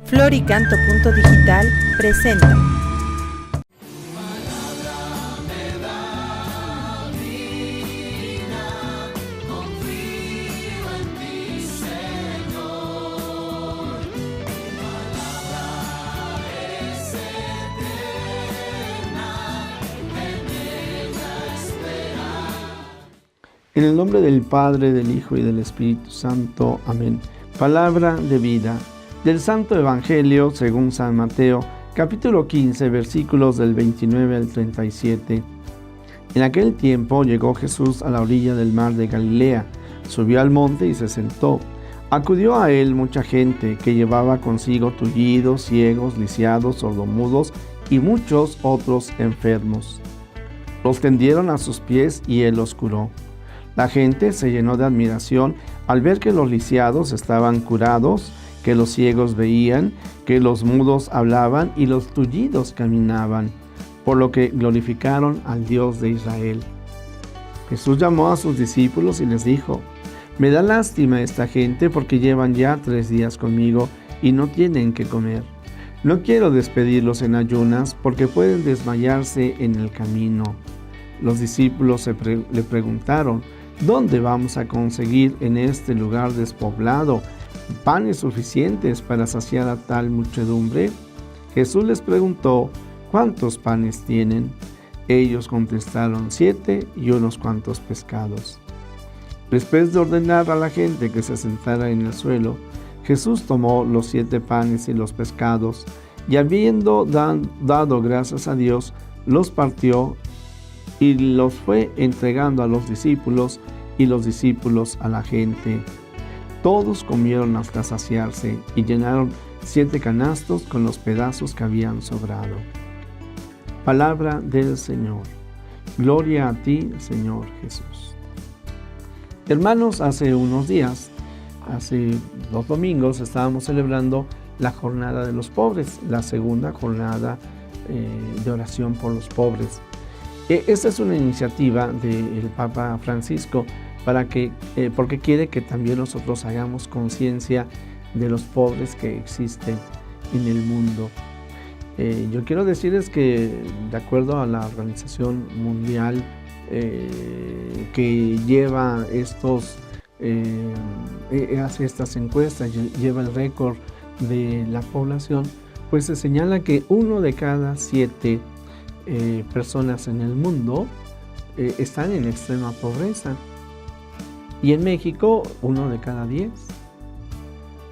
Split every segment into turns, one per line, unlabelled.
Floricanto.digital presenta.
En el nombre del Padre, del Hijo y del Espíritu Santo. Amén. Palabra de vida del Santo Evangelio según San Mateo, capítulo 15, versículos del 29 al 37. En aquel tiempo llegó Jesús a la orilla del mar de Galilea, subió al monte y se sentó. Acudió a él mucha gente que llevaba consigo tullidos, ciegos, lisiados, sordomudos y muchos otros enfermos. Los tendieron a sus pies y él los curó. La gente se llenó de admiración al ver que los lisiados estaban curados, que los ciegos veían, que los mudos hablaban y los tullidos caminaban, por lo que glorificaron al Dios de Israel. Jesús llamó a sus discípulos y les dijo: Me da lástima esta gente porque llevan ya 3 días conmigo y no tienen que comer. No quiero despedirlos en ayunas porque pueden desmayarse en el camino. Los discípulos le preguntaron: ¿Dónde vamos a conseguir en este lugar despoblado panes suficientes para saciar a tal muchedumbre? Jesús les preguntó: ¿Cuántos panes tienen? Ellos contestaron: 7 y unos cuantos pescados. Después de ordenar a la gente que se sentara en el suelo, Jesús tomó los 7 panes y los pescados, y habiendo dado gracias a Dios, los partió y los fue entregando a los discípulos y los discípulos a la gente. Todos comieron hasta saciarse y llenaron 7 canastos con los pedazos que habían sobrado. Palabra del Señor. Gloria a ti, Señor Jesús. Hermanos, hace unos días, hace 2 domingos, estábamos celebrando la Jornada de los Pobres, la segunda jornada de oración por los pobres. Esta es una iniciativa del Papa Francisco porque quiere que también nosotros hagamos conciencia de los pobres que existen en el mundo. Yo quiero decirles que de acuerdo a la Organización Mundial que lleva hace estas encuestas, lleva el récord de la población, pues se señala que 1 de cada 7 personas en el mundo están en extrema pobreza. Y en México, 1 de cada 10.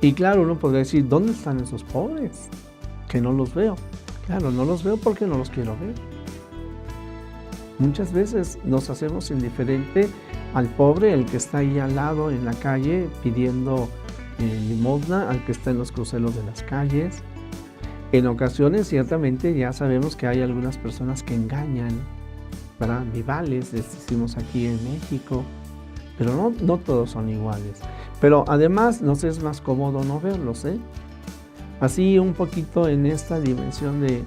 Y claro, uno podría decir: ¿dónde están esos pobres? Que no los veo. Claro, no los veo porque no los quiero ver. Muchas veces nos hacemos indiferente al pobre, el que está ahí al lado en la calle pidiendo limosna, al que está en los cruceros de las calles. En ocasiones, ciertamente, ya sabemos que hay algunas personas que engañan, ¿verdad? Vivales, les decimos aquí en México, pero no todos son iguales. Pero además nos es más cómodo no verlos, Así un poquito en esta dimensión de,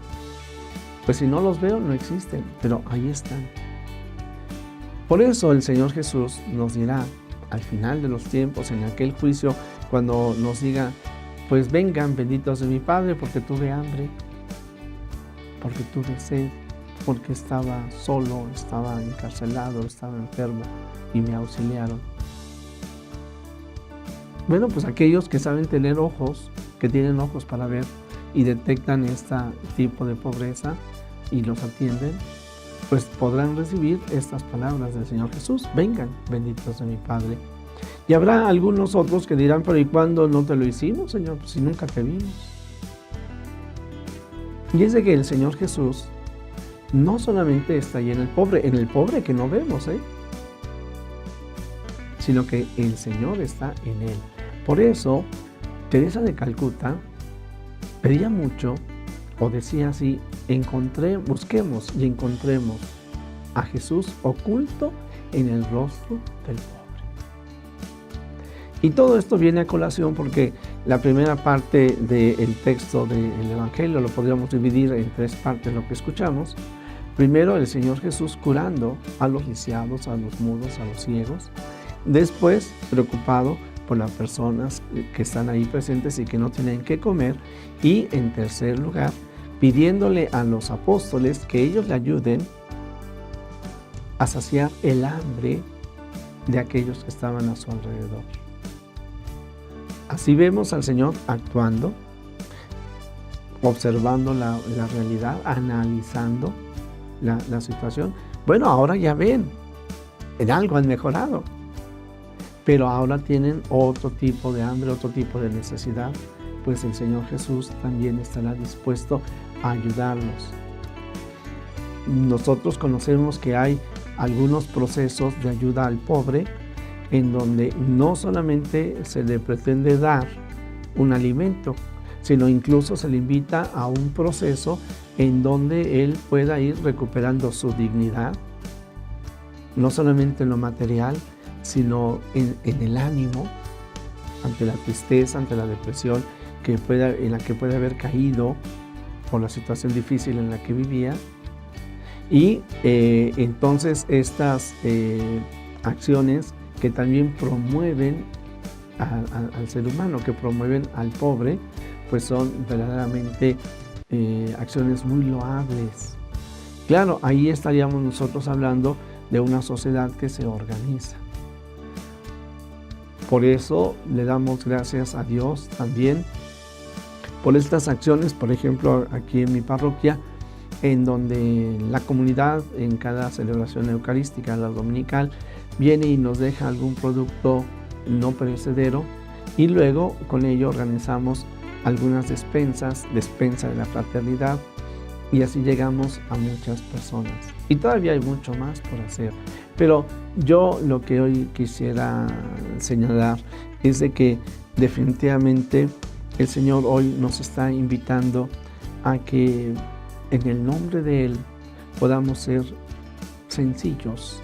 pues si no los veo, no existen, pero ahí están. Por eso el Señor Jesús nos dirá al final de los tiempos, en aquel juicio, cuando nos diga: pues vengan, benditos de mi Padre, porque tuve hambre, porque tuve sed, porque estaba solo, estaba encarcelado, estaba enfermo y me auxiliaron. Bueno, pues aquellos que saben tener ojos, que tienen ojos para ver y detectan este tipo de pobreza y los atienden, pues podrán recibir estas palabras del Señor Jesús: vengan, benditos de mi Padre. Y habrá algunos otros que dirán: pero ¿y cuándo no te lo hicimos, Señor? Pues si nunca te vimos. Y es de que el Señor Jesús no solamente está ahí en el pobre que no vemos, sino que el Señor está en él. Por eso, Teresa de Calcuta pedía mucho, o decía así: busquemos y encontremos a Jesús oculto en el rostro del pobre. Y todo esto viene a colación porque la primera parte del texto del Evangelio lo podríamos dividir en 3 partes, lo que escuchamos. Primero, el Señor Jesús curando a los lisiados, a los mudos, a los ciegos. Después, preocupado por las personas que están ahí presentes y que no tienen que comer. Y en tercer lugar, pidiéndole a los apóstoles que ellos le ayuden a saciar el hambre de aquellos que estaban a su alrededor. Así vemos al Señor actuando, observando la realidad, analizando la situación. Bueno, ahora ya ven, en algo han mejorado, pero ahora tienen otro tipo de hambre, otro tipo de necesidad, pues el Señor Jesús también estará dispuesto a ayudarlos. Nosotros conocemos que hay algunos procesos de ayuda al pobre en donde no solamente se le pretende dar un alimento, sino incluso se le invita a un proceso en donde él pueda ir recuperando su dignidad, no solamente en lo material, sino en el ánimo, ante la tristeza, ante la depresión en la que puede haber caído por la situación difícil en la que vivía. Y entonces estas acciones que también promueven al ser humano, que promueven al pobre, pues son verdaderamente acciones muy loables. Claro, ahí estaríamos nosotros hablando de una sociedad que se organiza. Por eso le damos gracias a Dios también por estas acciones, por ejemplo, aquí en mi parroquia, en donde la comunidad en cada celebración eucarística, la dominical, viene y nos deja algún producto no perecedero y luego con ello organizamos algunas despensas, despensa de la fraternidad, y así llegamos a muchas personas. Y todavía hay mucho más por hacer. Pero yo lo que hoy quisiera señalar es de que definitivamente el Señor hoy nos está invitando a que en el nombre de Él podamos ser sencillos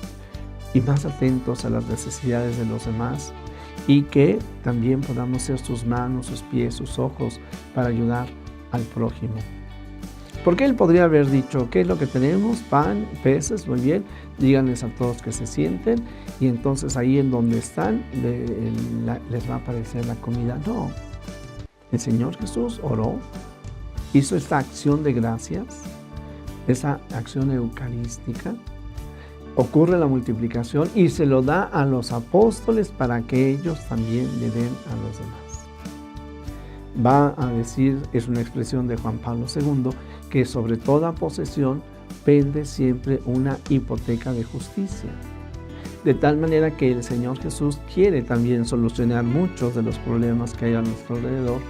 y más atentos a las necesidades de los demás, y que también podamos ser sus manos, sus pies, sus ojos para ayudar al prójimo. Porque Él podría haber dicho, ¿qué es lo que tenemos? Pan, peces, muy bien, díganles a todos que se sienten, y entonces ahí en donde están les va a aparecer la comida. No, el Señor Jesús oró, hizo esta acción de gracias, esa acción eucarística, ocurre la multiplicación y se lo da a los apóstoles para que ellos también le den a los demás. Va a decir, es una expresión de Juan Pablo II, que sobre toda posesión pende siempre una hipoteca de justicia. De tal manera que el Señor Jesús quiere también solucionar muchos de los problemas que hay a nuestro alrededor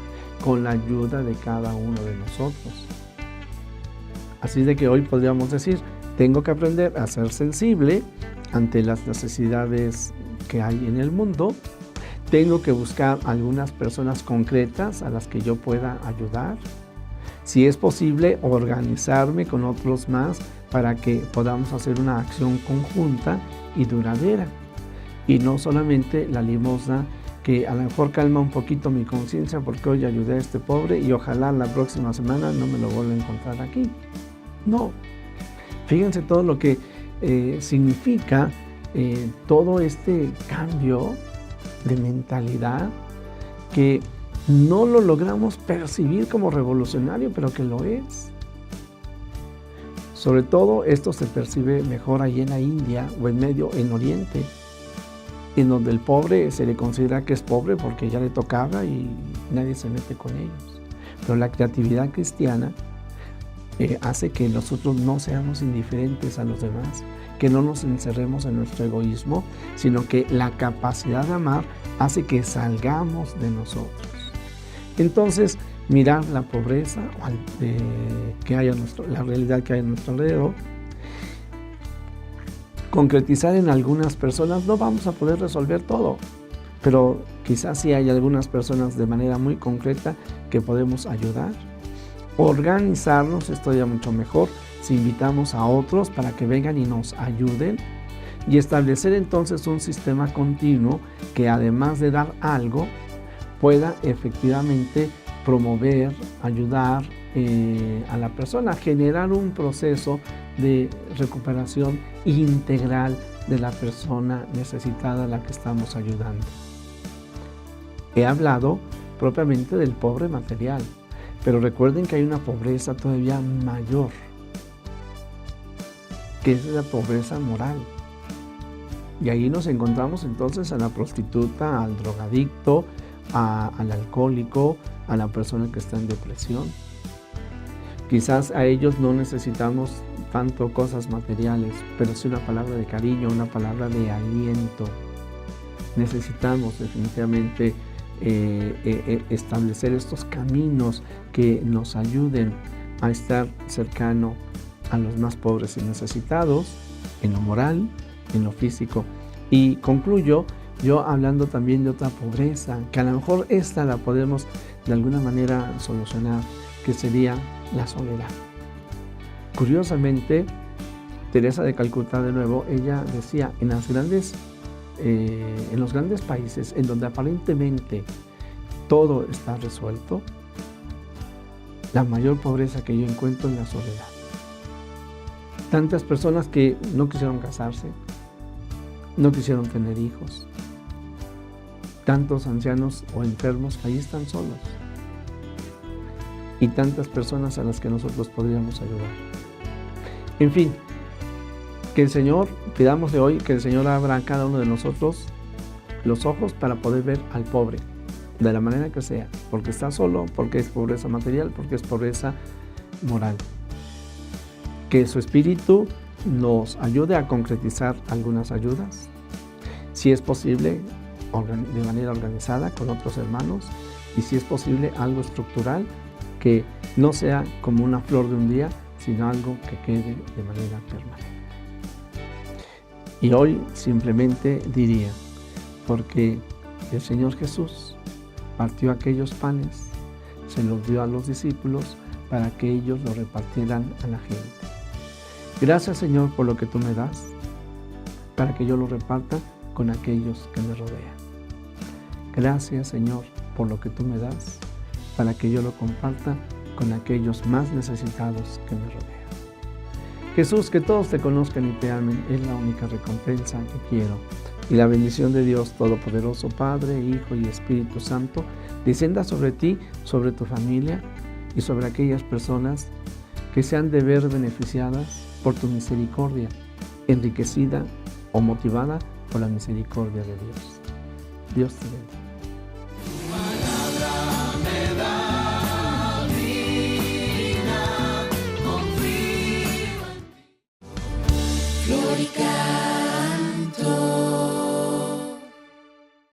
con la ayuda de cada uno de nosotros. Así de que hoy podríamos decir, tengo que aprender a ser sensible ante las necesidades que hay en el mundo. Tengo que buscar algunas personas concretas a las que yo pueda ayudar. Si es posible, organizarme con otros más para que podamos hacer una acción conjunta y duradera. Y no solamente la limosna, que a lo mejor calma un poquito mi conciencia porque hoy ayudé a este pobre y ojalá la próxima semana no me lo vuelva a encontrar aquí. No. Fíjense todo lo que significa todo este cambio de mentalidad que no lo logramos percibir como revolucionario, pero que lo es. Sobre todo esto se percibe mejor ahí en la India o en Oriente, en donde el pobre se le considera que es pobre porque ya le tocaba y nadie se mete con ellos. Pero la creatividad cristiana hace que nosotros no seamos indiferentes a los demás, que no nos encerremos en nuestro egoísmo, sino que la capacidad de amar hace que salgamos de nosotros. Entonces, mirar la pobreza que hay la realidad que hay a nuestro alrededor, concretizar en algunas personas, no vamos a poder resolver todo, pero quizás sí hay algunas personas de manera muy concreta que podemos ayudar. Organizarnos, esto ya mucho mejor, si invitamos a otros para que vengan y nos ayuden, y establecer entonces un sistema continuo que además de dar algo, pueda efectivamente promover, ayudar a la persona, generar un proceso de recuperación integral de la persona necesitada a la que estamos ayudando. He hablado propiamente del pobre material, pero recuerden que hay una pobreza todavía mayor, que es la pobreza moral. Y ahí nos encontramos entonces a la prostituta, al drogadicto, al alcohólico, a la persona que está en depresión. Quizás a ellos no necesitamos tanto cosas materiales, pero sí una palabra de cariño, una palabra de aliento. Necesitamos definitivamente establecer estos caminos que nos ayuden a estar cercano a los más pobres y necesitados, en lo moral, en lo físico. Y concluyo yo hablando también de otra pobreza, que a lo mejor esta la podemos de alguna manera solucionar, que sería la soledad. Curiosamente, Teresa de Calcuta, de nuevo, ella decía, en los grandes países en donde aparentemente todo está resuelto, la mayor pobreza que yo encuentro es la soledad. Tantas personas que no quisieron casarse, no quisieron tener hijos, tantos ancianos o enfermos ahí están solos, y tantas personas a las que nosotros podríamos ayudar. En fin, que el Señor, pidámosle hoy que el Señor abra a cada uno de nosotros los ojos para poder ver al pobre, de la manera que sea, porque está solo, porque es pobreza material, porque es pobreza moral. Que su Espíritu nos ayude a concretizar algunas ayudas, si es posible, de manera organizada con otros hermanos, y si es posible algo estructural, que no sea como una flor de un día, sino algo que quede de manera permanente. Y hoy simplemente diría, porque el Señor Jesús partió aquellos panes, se los dio a los discípulos para que ellos lo repartieran a la gente. Gracias, Señor, por lo que tú me das, para que yo lo reparta con aquellos que me rodean. Gracias, Señor, por lo que tú me das, para que yo lo comparta con aquellos más necesitados que me rodean. Jesús, que todos te conozcan y te amen, es la única recompensa que quiero. Y la bendición de Dios Todopoderoso, Padre, Hijo y Espíritu Santo, descienda sobre ti, sobre tu familia y sobre aquellas personas que se han de ver beneficiadas por tu misericordia, enriquecida o motivada por la misericordia de Dios. Dios te bendiga.